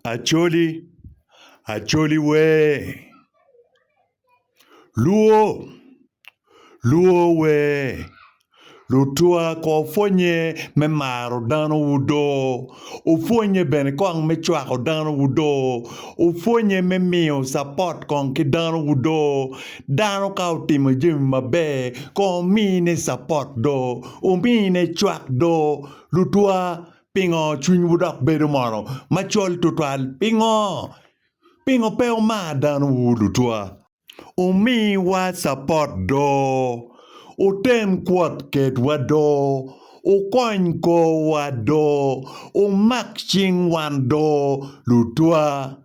Acholi we. Luo we. Lutua ko fonye me maro dano wudo. O fonye bene kong me chwako dano wudo. O fonye me mio support kong ki dano wudo. Dano ka utimo jimi mabe. Kong mine support do. O mine chwak do. Lutua pingo chwiny wudok bedo moro. Machol tutwal pingo. Pingo peo ma dano wudutua. O mi wa support do. O ten kwat ket wado. O kony ko wado. O mak ching wando. Lutua.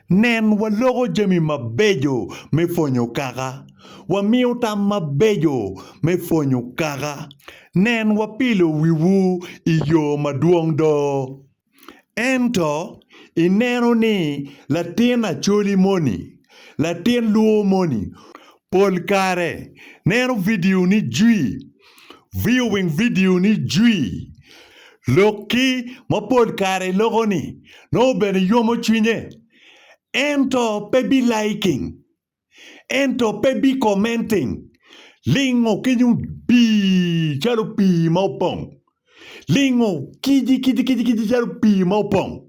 Nen walogo jemi mabejo me fonyo kaka. Wamiu tam mabejo me fonyo kaka. Nen wapilo wiwu iyo maduong do. Ento ineno ni latin acholi moni. Latin luo moni. Pol kare. Nero video ni jui. Viewing video ni jui. Loki ma pol kare logo ni. No bene yomo chwinye. Ento pebi liking. Ento pebi commenting. Lingo kinyu pi. Chalo pi maupong. Lingo kiji chalo pi maupong.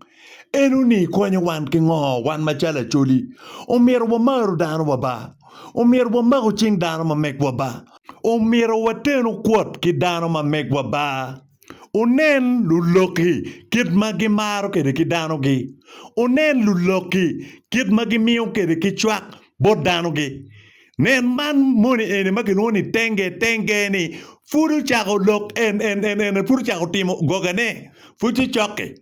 Enu ni kwenye wan kingo wan machala choli. Omiro wa maru dano waba. Omiro wa maru ching dano ma mek waba. Omiro wa tenu kwat ki dano ma mek waba. Onen luloki kit magi maro kede ki dano gi. Onen luloki kit magi miyo kede ki chwak bot dano gi. Nen man moni ene makinoni tenge ni. Furu chako lok furu chako timo gogane. Fuchi choke.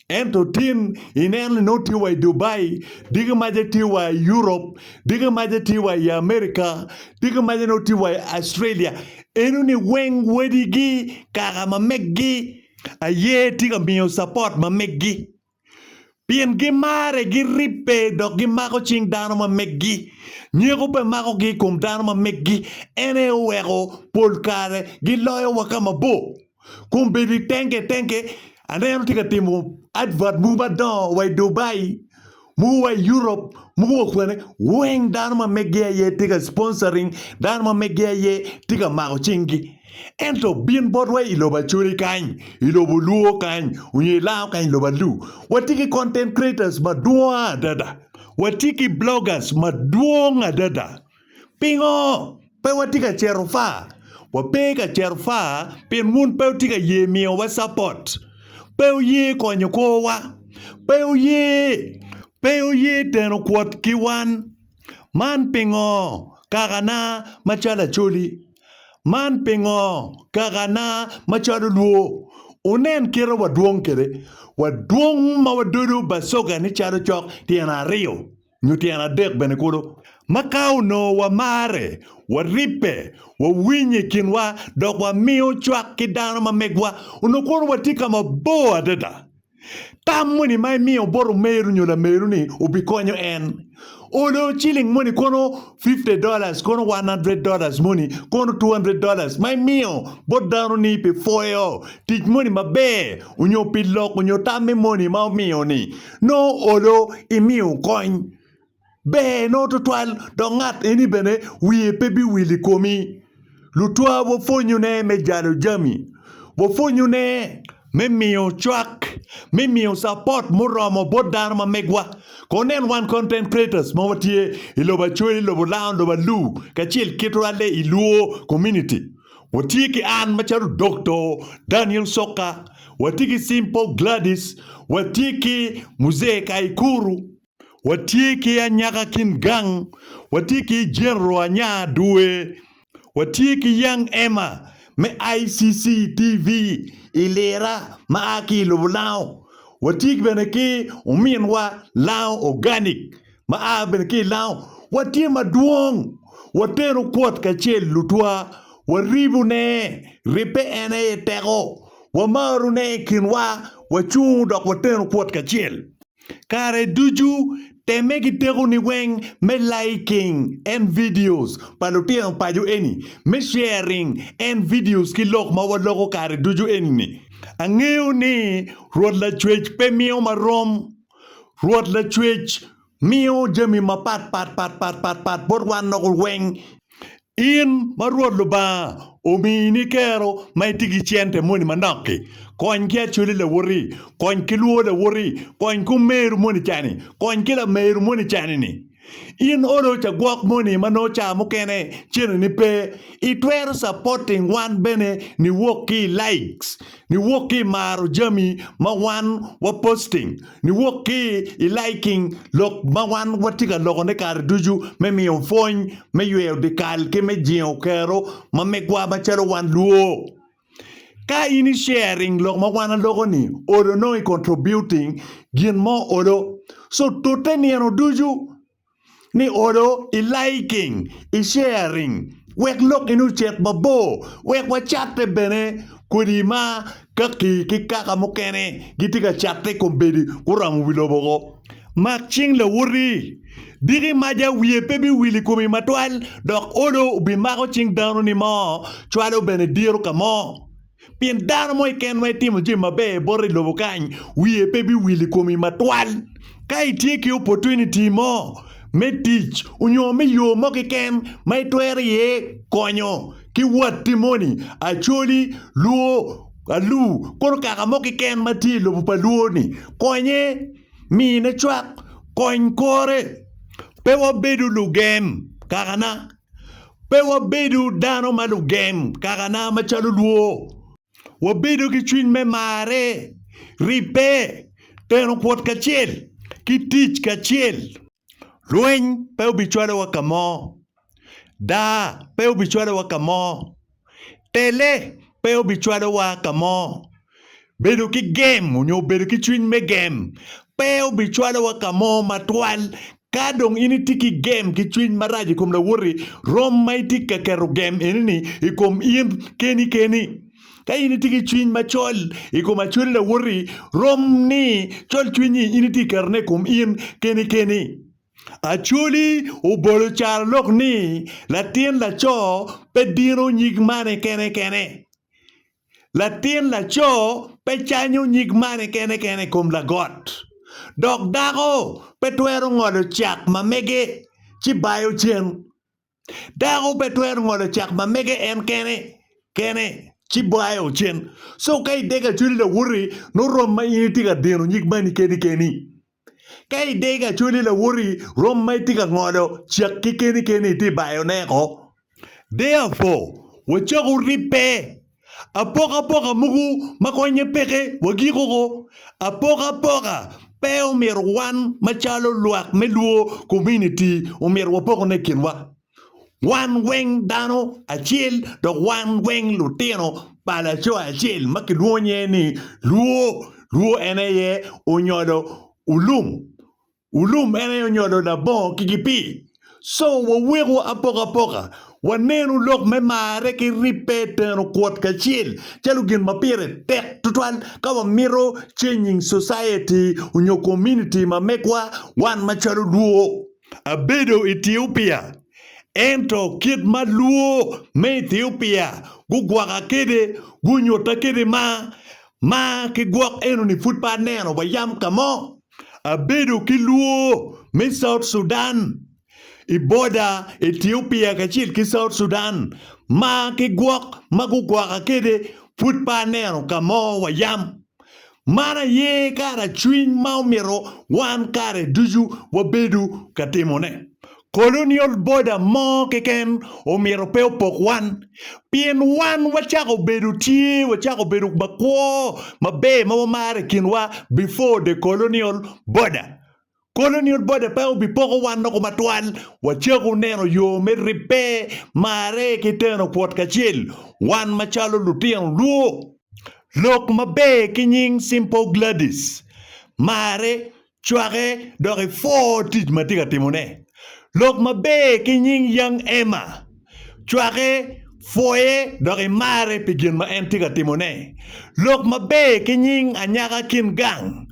Ento tin inenli no tiwa Dubai, diga maje tiwa Europe, diga maje tiwa America, diga maje no tiwa Australia. Enu ni weng wedigi kaka mamegi aye tiga miyo support mamegi. Pien gi mare gi ripe dok gi mako ching dano mamegi. Nyeko pe mako gi kum dano mamegi. Ene weko polkare gi loyo wakama bo. Kumbe di tenge. Aneno tika timo advert muba don wa Dubai, mu wa Europe, mu wa kwene, weng dano ma megia ye tika sponsoring, dano ma megia ye tika mako chingi. Ento bien bodwa iloba churi kany, iloba luo kany, unye lao kany iloba lu. Watiki content creators maduong dada. Watiki bloggers maduong dada. Pingo, pe watika cherufa. Wapeka cherufa, pin mun pe tika ye miyo wa support. Peu ye konyo kowa. Peu ye teno kwat kiwan. Man pingo kakana machala choli. Man pingo kakana machala luo. Unen kira waduong kere. Waduong mawadudu basoga ni chalo chok tiana rio. Nyutiana dek benekudo. Makau no wa mare, wa ripe, wa winye kinwa, dok wa miyo chwak kidano ma megwa, unokono wa tika maboa dada. Tamuni mai miyo boru meru nyola meru ni ubikonyo en. Odo chilling money kono $50, kono $100 money, kono $200. Mai miyo bot dano ni pe foyo. Tich money mabe, unyo pilok, unyo tame money ma miyo ni. No odo imiyo coin. Be no to twal dongat eni bene wiye pebi wili komi. Lutua wo fonyu ne me jalo jami. Wo fonyu ne me miyo chwak. Me miyo support muromo bodano ma megwa. Konen one content creators mawatie iloba chwe iloba laon loba lu. Kachil kitwale Luo Community. Watiki an macharu Dr. Daniel Soka. Watiki Simple Gladys. Watiki Muzee Kaikuru. Watiki ya nyaka kin gang, watiki jenro anya duwe, watiki young Emma, me ICC TV, ilera maaki lubulao, watiki beneki umienwa lao organic, beneki lao, watiki maduong, watero kwat kachel lutua, waribu ne, ripe ene tego, wamaru ne kinwa, wachung dok watero kwat kachel. Kare duju temegi tego ni weng me liking and videos palutiang paju eni me sharing and videos ki lok mawaloko kare duju eni ni angeo ni rod la chwech pe miyo marom ruột la chwech mio jami ma pat bot wan no weng in ma ruột lo ba omi ni kero mai tigi chiente moni mandoki kon ke chuli le wori kon kiluo le wori kon kumeru moni chani kon kila meru moni chani ni in oro cha gwak moni mano cha mukene chino ni pe itwer supporting one bene ni woki likes ni woki maru jami ma wan wa posting ni woki I liking lok ma wan watika loko ne kar duju me mi ofony me ywe de kal ke me jio kero ma me gwa ma chalo wan luo ka ini sharing lok ma wan loko ni odo no I contributing gin mo odo so tote ni ano duju ni odo I liking I sharing wek lok inu chet babo wek wa chatte bene kudima kaki kaka mokene gitika chatte kombedi kuramu wilobogo makching le wuri diri maja wiye pebi wili kumi matwal dok odo ubi mako ching dano ni mo chwalo bene diro kamo pien dano mo iken mo itimo jima be bori lobo kany wiye pebi wili kumi matwal ka itieki opportunity mo me tich unyo me yo mo kiken me twer ye konyo ki wat timoni acholi luo alu koro kaka mo kiken mati lobo pa luo ni konye mi ne chwak kony kore pe wabedu lugem kaka na pe wabedu dano ma lugem kaka na machalo luo wabedu ki chwiny me mare ripe teno kwot kachiel ki tich kachiel Lueny pe ubichwale wa kamo da pe ubichwale wa kamo tele pe ubichwale wa kamo bedo ki game unyo bedo ki chwiny me game pe ubichwale wa kamo matwal kadong ini tiki game ki chwiny maraji kum la wuri rom mai tika kero game ini ikom in keni ka ini tiki chwiny machol ikom achwele la wuri rom ni chol chwinyi ini tikarne kum in keni Achuli ubolo char lok ni latin la cho pe dino nyig mane kene latin la cho pe chanyo nyig mane kene kum la got dok dago pe twero ngodo chak ma mege chi bayo chen dago pe twero ngodo chak ma mege en kene chi bayo chen so kai dega chuli la wuri no rom ma ini tiga dino nyig mane keni Kai dega chuli la wuri rom mai tika ngodo chak keni ti bayo neko. Therefore, wachaku ripe. Apoka mugu makonye peke wagikoko. Apoka pe umir wan machalo lwak me Luo Community umir wapoko ne kinwa. Wan weng dano achil dok wan weng lutino pala cho achil makiluonye ni Luo ene unyodo Ulum ene nyodo na bon kikipi. So wawego apoka. Wanenu lok me mare ki ripete no kwot kachil. Chalugin mapire tek tutwan kawa miro changing society unyo community mamekwa wan machalo Luo. Abedo Ethiopia. Ento kid ma Luo me Ethiopia. Gugwaka kede gunyota kede ma ki gwak eno ni futpa neno bayam kamo. Abedo ki Luo me South Sudan iboda Ethiopia kachil ki South Sudan ma ki gwak magugwaka kede futpa neno kamo wayam mana ye kara chwiny maumiro wan kare duju wabedu katimone colonial border mo keken omiro pe opok wan pien wan wachako bedu tie wachako bedu makwo mabe mare kinwa before the colonial border pe obi poko wan no matwal wachako neno yo me ripe mare kiteno kwot kachil wan machalo lutien Luo lok mabe kinying Simple Gladys mare chware dore 4 tij matika timone Lok mabe kinying Young Emma. Chware foye dori mare pigin ma entiga timone. Lok mabe kinying Anyaka Kin Gang.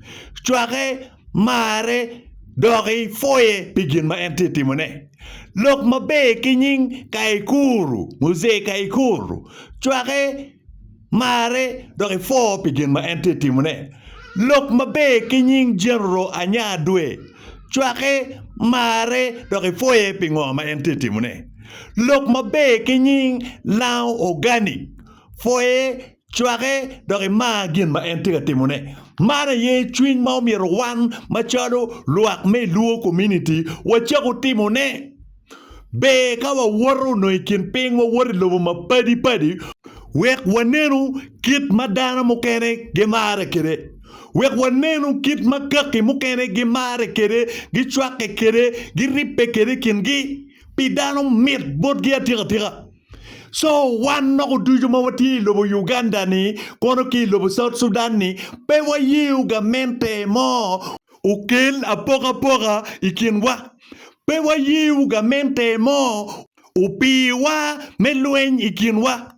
Chware mare dori foye pigin ma enti timone. Lok mabe kinying Kaikuru. Muse Kaikuru. Chware mare dori fo pigin ma enti timone. lok mabe kinying general anya dwe chwake mare doki foye pingoma entity mune lok mabe kinying lao organic foye chwake doki magin ma entity timune mara ye chwin ma omiro wan machalo lwak me Luo Community wachako timune be kawa waro no ikin ping wa wari lobo ma padi wek wanenu kit madana mukene gemare kere wek wanenu kit makaki mukene gemare kere gichwake kere giripe kere kingi pidano mit bot gi atira so wan no duju mawati lobo Uganda ni kono ki lobo South Sudan ni pe wa yuga mente mo ukel apoka ikinwa pe wa yuga mente mo upiwa melwen ikinwa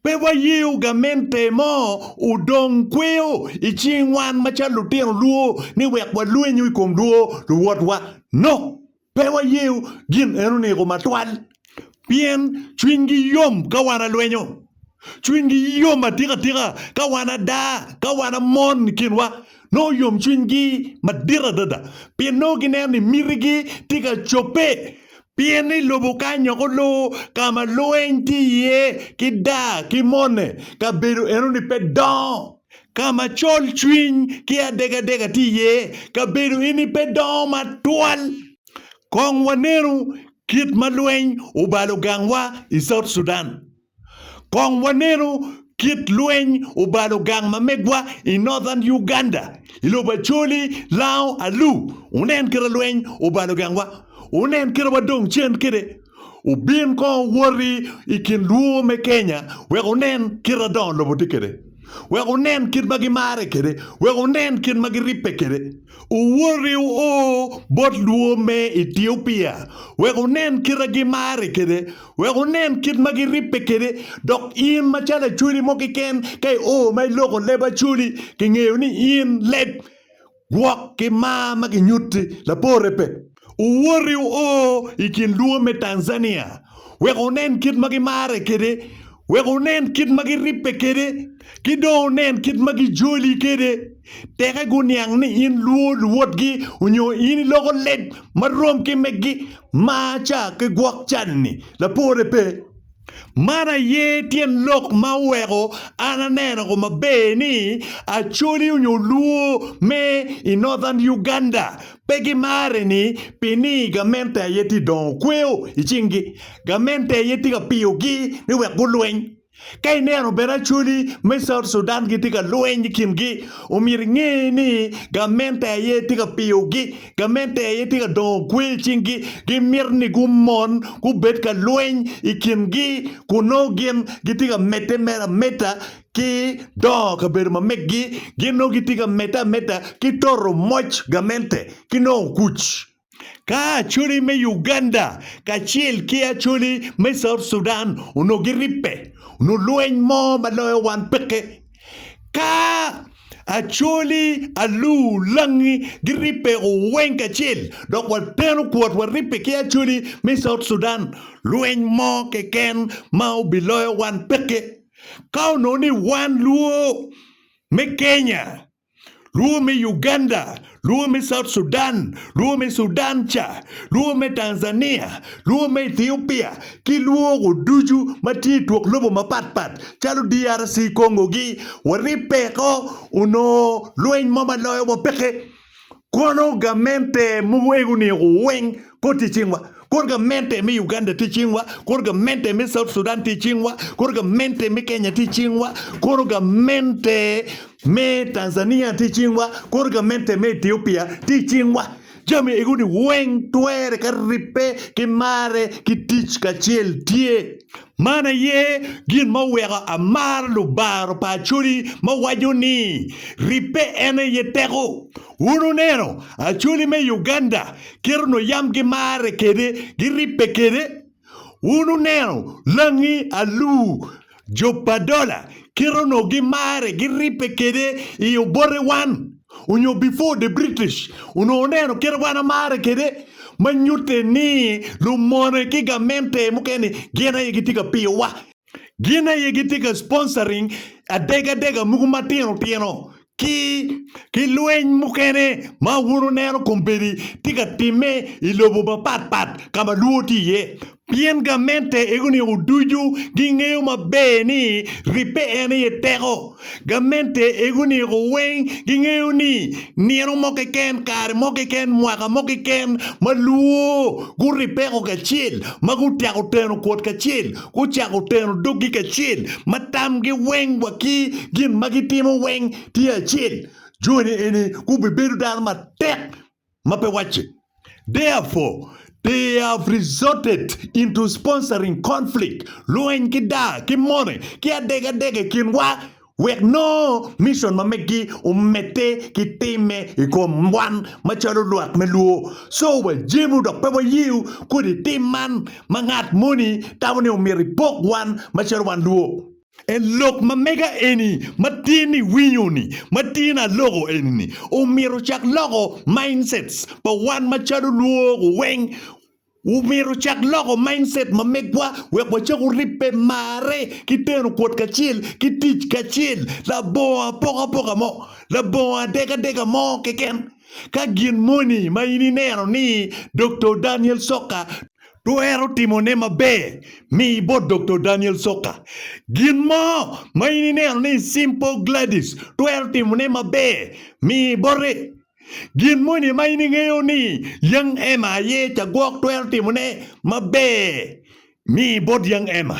pe wa yuga mente mo udong kweo ichingwan machalo tien luo ni wek wa lwenyu ikom luo luotwa no pe wa yu gin enu ni ko matwal bien chwingi yom kawana lwenyo chwingi yom atira kawana da kawana mon kinwa no yom chwingi madira dada bien no gineni mirigi tika chope bien ni lobo kanyo kolo kama loenti ye kida kimone kaberu enu ni pedon kama chol chwing kia dega ti ye kaberu ini pedon matwal kong wanenu kit malweny ubalo gangwa i South Sudan. Kong wanenu kit lweny ubalo gang mamegwa i Northern Uganda. Iloba choli lao alu. Unen kira lweny ubalo gangwa. Unen kira wadong chen kire. Ubin ko wari ikin luo me Kenya. Wek unen kira don lobo tikere. Wek unen kit magimare kere. Wek unen kit magiripe kere. Uwari o bot luo me Ethiopia. Wek unen kira gimare kere. Wek unen kit magiripe kere. Dok in machala chuli mokiken. Kay o may loko leba chuli. Kingeo ni in leb. Wak ki ma maginyuti la porepe. Uwari o ikin luo me Tanzania. Wek unen kit magimare kere. Wek unen kit magiripe kere. Kido unen kit magijoli kere. Teka gunyang ni in luo luot gi. Unyo in loko led. Marom ki megi. Macha ke guak chani. La pore pe. Mana ye tien lok mawego ananena ko mabeni achuli unyo luo me in Northern Uganda. Pegi mare ni pini gamente yeti don kweo ichingi. Gamente yeti ka piyogi ni wek gulweng. Kay neno bera chuli me South Sudan gi tika lweny kingi umiringi ni gamente ye tika piyogi gamente ye tika don kwe chingi gi mirni gumon ku bet ka lweny ikingi kuno gin gi tika meta ki do ka ber mamegi gino gi tika meta ki toro moch gamente kino kuch ka chuli me Uganda ka chiel kia chuli me South Sudan uno giripe no lweny mo maloyo wan peke ka acholi alu langi gripe o wenka chil dok wa tenu kuot wa ripe ki acholi mi South Sudan lweny mo ke ken ma biloyo wan peke ka no ni wan luo me Kenya luo me Uganda luo me South Sudan luo me Sudan cha luo me Tanzania luo me Ethiopia ki luo go duju mati tuok lobo mapat chalo DRC Congo gi waripe ko uno lweny mama loyo bo peke kono gamente muwegu ni weng ko tichingwa korga mente mi Uganda tichingwa korga mente mi South Sudan tichingwa korga mente mi Kenya tichingwa korga mente me Tanzania tichingwa korga mente me Ethiopia tichingwa jami eguni weng tuere karipe ki mare ki tich kachiel tie mana ye gin mawega amar lubaro pachuli mawajuni ripe ene yetego uno neno achuli me Uganda kero no yam gi mare kede gi ripe kede uno neno langi alu jopadola kero no gi mare gi ripe kede iyo bore wan unyo before the British uno neno kero wana mare kede manyute ni lumone kigamente mukeni gena yegitika piwa gena yegitika sponsoring adega mugumatino tieno ki lweny mukene ma wunu neno kumbedi tika time ilobo pat kama luo tiye pien gamente eguni uduju ging'eyo maber ni ripe ene ye teko gamente eguni weng ging'eyo ni nieno mokeken kare mokeken mwaka mokeken maluo guripeko kachiel magutiako teno kuot kachiel guchako teno doggi kachiel matamgi weng waki gin magitimo weng ti achiel joni ene kubebedo dano matek mape wache. Therefore, they have resorted into sponsoring conflict. Luen kida, kimone, kia dega kinwa. Wek no mission mameki umete kitime iko mwan machalo luak meluo. So we jimu dok pewa yiu kudi timan mangat muni tawani umiri pok wan machalo wan luo. And look, mamega eni, matini winyuni, matina logo eni, umiro chak logo mindsets, but one machado luo weng, umiro chak logo mindset mamegwa, wekwa chaku ripe mare, kiteno kuot kachil, kitich kachil, la boa poka mo, la boa dega mo keken, kagin moni, maini nero ni, Dr. Daniel Soka, tuero timone mabe mi bo Dr. Daniel Soka gin mo maini neno ni Simple Gladys tuero timone mabe mi bore gin mo ni maini ng'eyo ni Young Emma ye chagwok tuero timone mabe mi bod Young Emma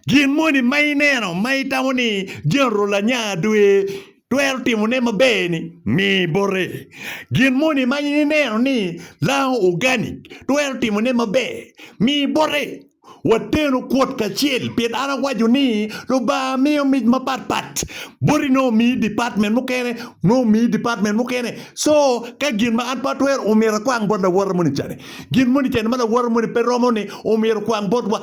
gin mo ni maini neno maitamo ni General Anya dwe tuero timone mabe ni mi bore gin mo ni maini neno ni Lao Organic tuero timone mabe mi bore wateno kuot kachiel piet ana wajo ni loba miyo mij mapat bori no mi department mukene so ka gin ma an patwer umira kwang bod la war muni chane gin muni chane mana war muni peromo ni umira kwang bod wa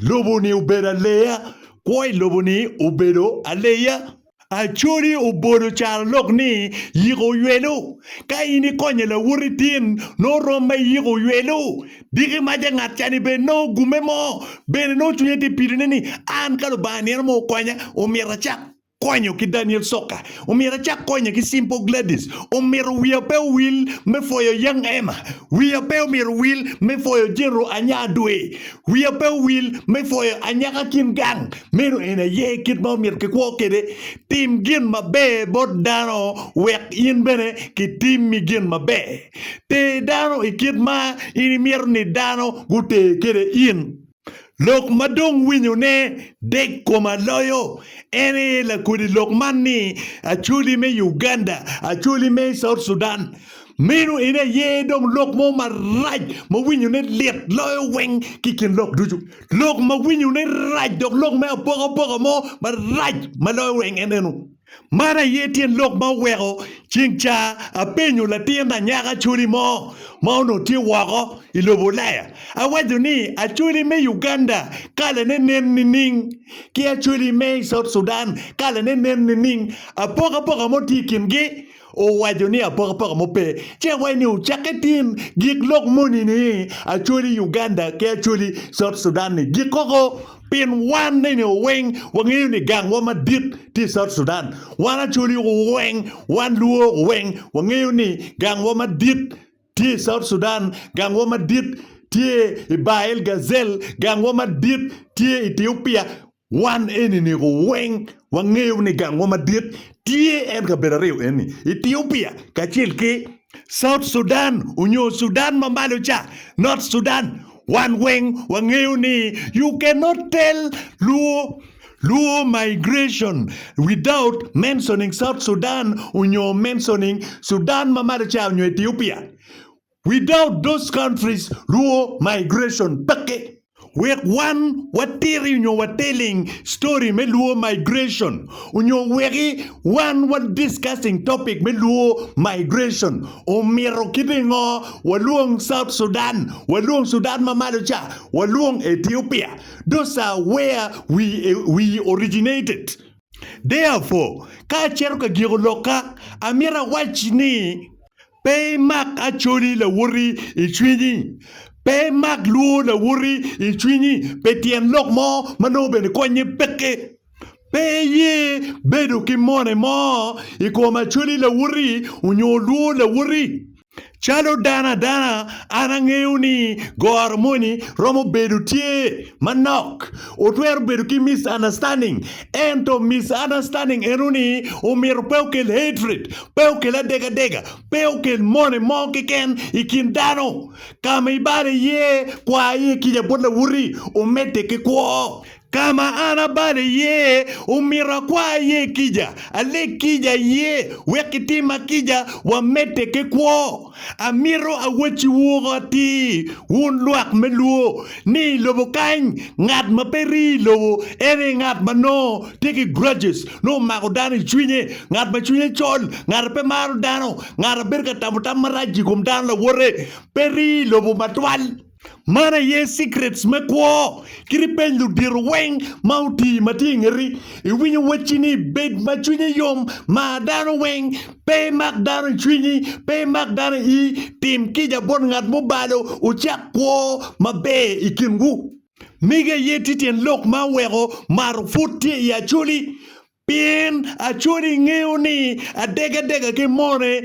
lobo ni ubeda leya koi lobo ni ubedo aleya achuri ubodo charlok ni yigo yuelo ka ini konye la wuritin no roma yigo yuelo digi maja ngachani be no gumemo be no chunyeti pirine ni an kalo bani mo konya umira chak konyo ki Daniel Soka umira chak konyo ki Simple Gladys umira wiape will me for your Young Emma wiape umira will me for your General Anya dwe wiape will me for your Anyaka Kim Gang mero ena ye kit ma umira ke kwa kede tim gin mabe bod dano wek in bene ki tim mi gin mabe te dano ikit ma ini mir ni dano gute kede in lok madong winyo ne dek koma loyo ene la kudi lok mani achuli me Uganda achuli me South Sudan menu ine ye dong lok mo maraj ma winyo ne liet loyo weng kikin lok duju lok ma winyo ne raj dok lok me poka mo maraj ma loyo weng enenu mara ye tien lok ma wego chingcha apenyo la tienda nyaka chuli mo mauno ti wako ilobulaya awajo ni achuli me Uganda kala ne ning ki achuli me South Sudan kala ne ning apoka mo tikin gi o wajo ni apoka mo pe che wani uchaketin gik lok moni ni achuli Uganda ki achuli South Sudan ni gikoko pin wan ne weng wangiyo ni gang wa madit ti South Sudan wana chuli weng wan luo weng wangiyo ni gang wa madit ti South Sudan gang wa madit ti Bael Gazelle gang wa madit ti Ethiopia wan eni ni weng wangiyo ni gang wa madit ti en ka berareo eni Ethiopia kachil ki South Sudan unyo Sudan mamalo cha North Sudan one wing wangeuni you cannot tell Luo migration without mentioning South Sudan when you're mentioning Sudan mamaricha in Ethiopia. Without those countries, Luo migration pake. Wek one watiri unyo watelling story me Luo migration. Unyo weki one what discussing topic me Luo migration. Omiro kidingo waluong South Sudan, waluong Sudan mamalucha, waluong Ethiopia. Those are where we originated. Therefore, ka cheruka gioloka amira wachni pay mak actually la wuri ichwini. Pe mak luo la wuri ichwini pe tien lok mo mano ben konye peke Peye bedo ki mone mo ikoma chuli la wuri unyo luo la wuri. Chalo dana anang'eyo ni gor moni romo bedo tie manok otwero bedo ki misunderstanding ento misunderstanding enuni umiro peukel hatred peukel adega peukel mone mo kiken ikin dano kama ibare ye kwa ye kija bodla wuri umete kikwo kama ana bade ye umira kwa ye kija ale kija ye wekitima kija wamete ke kwo amiro awechi wugati wun lwak meluo ni lobo kany ngat maperi lobo ene ngat mano take grudges no makodani chwinye ngat ma chwinye chol ngat pe maru dano ngat berka tamutam maraji kum dan la wore peri lobo matwal mana ye secrets mekwo kiri pendu dirweng mauti matingeri iwinyo wachini bed machunye yom ma dano weng pe mak dano chwinyi pe mak dano I tim kija bon ngat mobalo uchak kwo mabe ikingu miga ye titien lok ma wego mar futi ya chuli pien a chuli ngeo ni adega ke more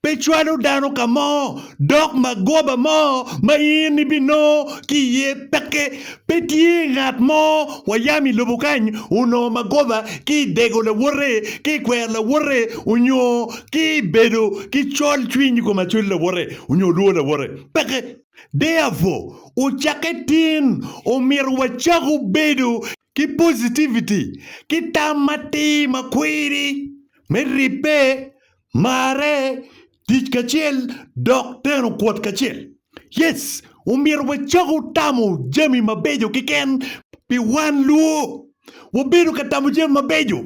Pechuano dano kamo, dok magoba mo, maini bino, ki ye peke, peti ngat mo, wayami lubukany, uno magoba, ki dego la wore, ki kwer la wore, unyo, ki bedo, ki chol chwinyi kuma chwil la wore, unyo luo la wore, peke. Therefore, uchaketin, umir wachaku bedo, ki positivity, ki tamati makwiri, meripe, mare, Dich kachiel dok teno kuot kachiel. Yes, umir wachaku tamu jemi mabejo kiken pi wan luo. Wabiru katamu jemi mabejo.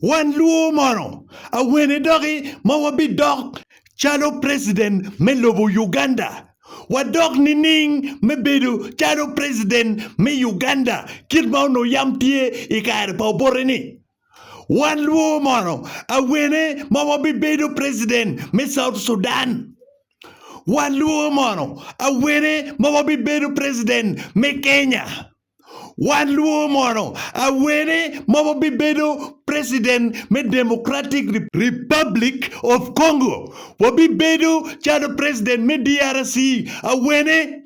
Wan luo mono. Awene dogi ma wabi dok chalo president me lobo Uganda. Wadok nining me bedo chalo president me Uganda. Kirma no yamtie ikair pa oboreni. One luo mono, awene mawabi bedo president me South Sudan. One luo mono, awene mawabi bedo president me Kenya. One luo mono, awene mawabi bedo president me Democratic Republic of Congo. Wabi bedo chado president me DRC. Awene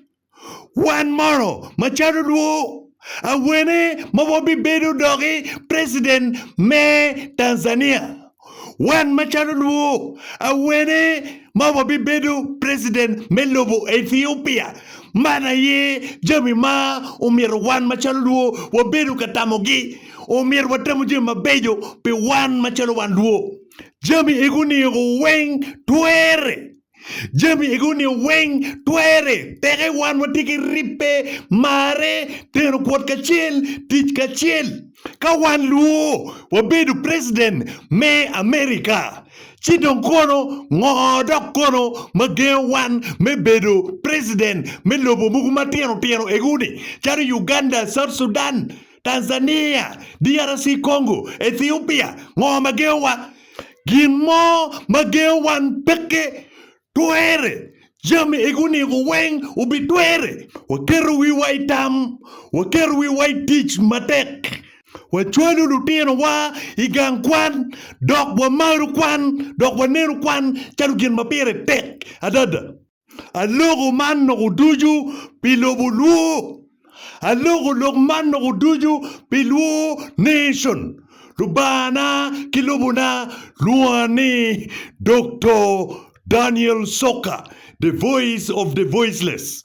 one mono, machado luo. Awene mawabi bedo dogi president me Tanzania. Wan machado luo. Awene mawabi bedo president me lobo Ethiopia. Mana ye jami ma umir wan machado luo wabedo katamogi. Umir watamu jema bejo pe wan machado wan luo. Jami iguni weng tuere. Jami iguni weng tuere tere wan watiki ripe mare teno kuot kachiel tich kachiel ka wan luo wabedo president me America chidong kono ngodok kono mageo wan me bedo president me lobo mugu matieno eguni charo Uganda, South Sudan, Tanzania, DRC Congo, Ethiopia ngo mageo wa gimo mageo wan peke tuere jami iguni weng ubi tuere wakeru wi waitam wakeru wi waitich matek wachwelu lutino wa igang kwan dok wa maru kwan dok wa neru kwan chalu gin mapire tek adada alogo man no duju pilobu luo alogo log man no duju piluo nation lubana kilobuna luani Dr. Daniel Soka, the voice of the voiceless.